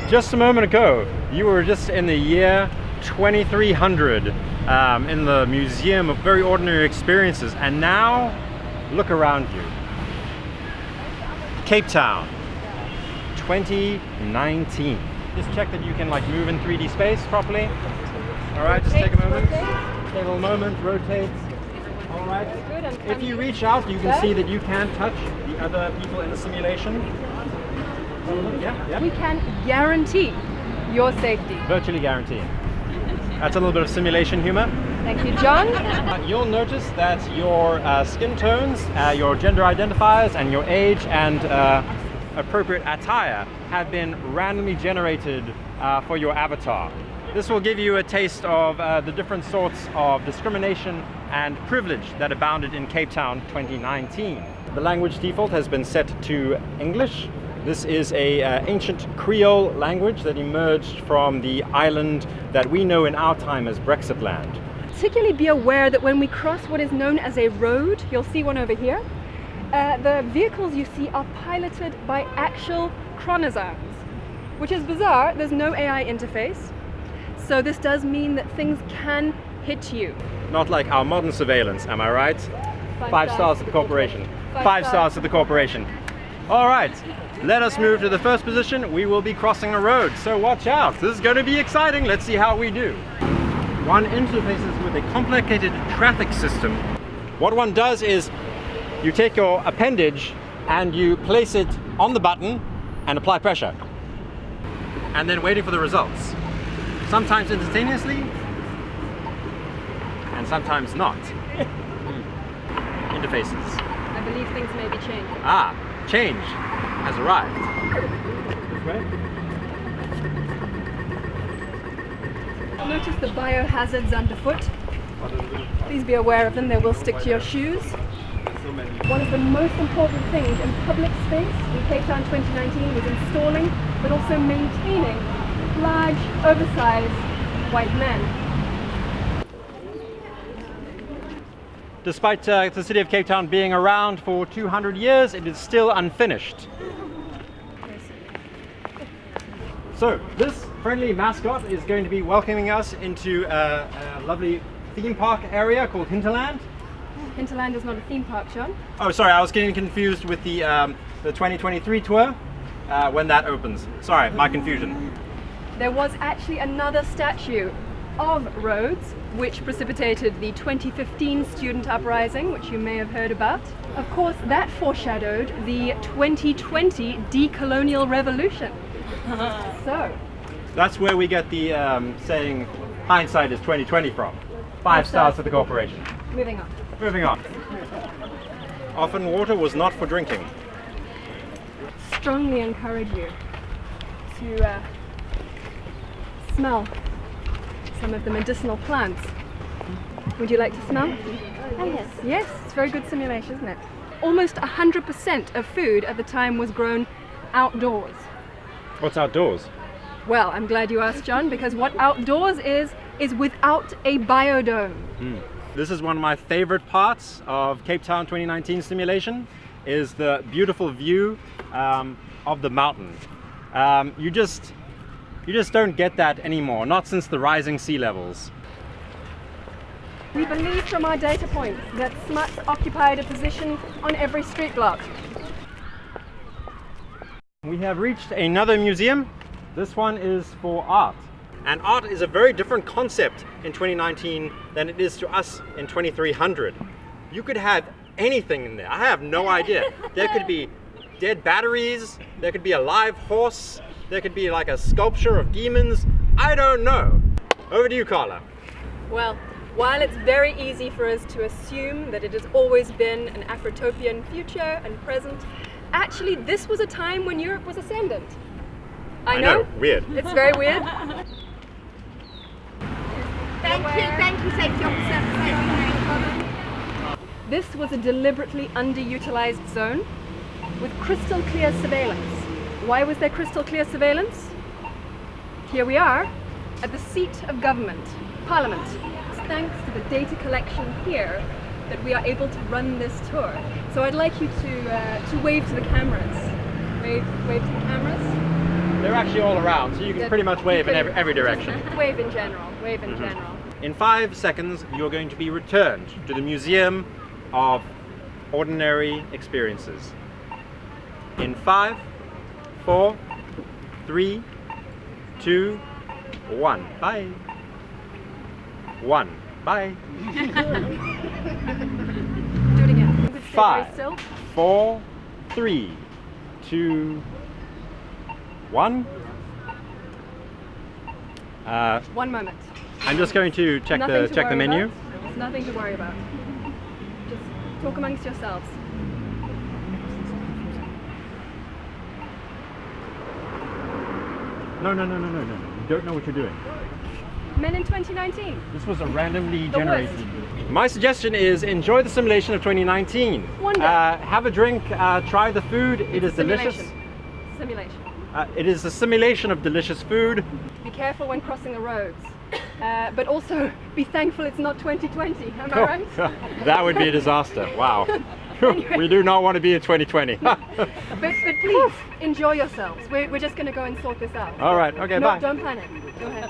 Just a moment ago, you were just in the year 2300 in the Museum of Very Ordinary Experiences, and now look around you. Cape Town, 2019. Just check that you can like move in 3D space properly. All right, just take a moment. Take a little moment, rotate. All right. If you reach out, you can see that you can touch the other people in the simulation. Yeah. We can guarantee your safety. Virtually guarantee. That's a little bit of simulation humor. Thank you, John. You'll notice that your skin tones, your gender identifiers, and your age and appropriate attire have been randomly generated for your avatar. This will give you a taste of the different sorts of discrimination and privilege that abounded in Cape Town 2019. The language default has been set to English. This is an ancient Creole language that emerged from the island that we know in our time as Brexit land. Particularly be aware that when we cross what is known as a road, you'll see one over here, the vehicles you see are piloted by actual chronozarms, which is bizarre. There's no AI interface, so this does mean that things can hit you. Not like our modern surveillance, am I right? Five stars to the corporation. Five stars to the corporation. All right, let us move to the first position. We will be crossing a road, so watch out. This is going to be exciting. Let's see how we do. One interfaces with a complicated traffic system. What one does is you take your appendage and you place it on the button and apply pressure. And then waiting for the results. Sometimes instantaneously, and sometimes not. Interfaces. I believe things may be changing. Ah, change has arrived. This way. Notice the biohazards underfoot. Please be aware of them, they will stick to your shoes. One of the most important things in public space in Cape Town 2019 was installing, but also maintaining, large, oversized white men. Despite the city of Cape Town being around for 200 years, it is still unfinished. So this friendly mascot is going to be welcoming us into a lovely theme park area called Hinterland. Hinterland is not a theme park, John. Oh, sorry, I was getting confused with the 2023 tour when that opens. Sorry, my confusion. There was actually another statue of Rhodes, which precipitated the 2015 student uprising, which you may have heard about. Of course, that foreshadowed the 2020 decolonial revolution. So that's where we get the saying hindsight is 2020 from. Five stars to the corporation. Moving on. Moving on. Often water was not for drinking. Strongly encourage you to smell some of the medicinal plants. Would you like to smell? Oh, yes. Yes, it's very good simulation, isn't it? Almost 100% of food at the time was grown outdoors. What's outdoors? Well, I'm glad you asked, John, because what outdoors is without a biodome. This is one of my favorite parts of Cape Town 2019 simulation, is the beautiful view of the mountain. You just don't get that anymore, not since the rising sea levels. We believe from our data points that smuts occupied a position on every street block. We have reached another museum. This one is for art. And art is a very different concept in 2019 than it is to us in 2300. You could have anything in there. I have no idea. There could be dead batteries, there could be a live horse, there could be like a sculpture of demons. I don't know. Over to you, Carla. Well, while it's very easy for us to assume that it has always been an Afrotopian future and present, actually this was a time when Europe was ascendant. I know. Weird. It's very weird. Thank you, safety officer. This was a deliberately underutilized zone with crystal clear surveillance. Why was there crystal clear surveillance? Here we are at the seat of government, Parliament. It's thanks to the data collection here that we are able to run this tour. So I'd like you to wave to the cameras. Wave to the cameras. they're actually all around, so you can pretty much wave in every direction. Wave in general. Wave in general. In 5 seconds, you're going to be returned to the Museum of Ordinary Experiences. In 5, 4, 3, 2, 1. Bye. 1. Bye. Do it again. You could stay very 5, still. 4, 3, 2, 1. 1 moment. I'm just going to check Nothing to the worry menu. about. There's nothing to worry about. Just talk amongst yourselves. No. You don't know what you're doing. Men in 2019. This was a randomly The generated. worst. My suggestion is enjoy the simulation of 2019. Wonder. Have a drink, try the food. It is delicious. Simulation. It is a simulation of delicious food. Be careful when crossing the roads. But also be thankful it's not 2020. Am I right? That would be a disaster. Wow. We do not want to be in 2020. But please enjoy yourselves. We're just going to go and sort this out. All right. Okay. No, Bye. don't panic. Go ahead.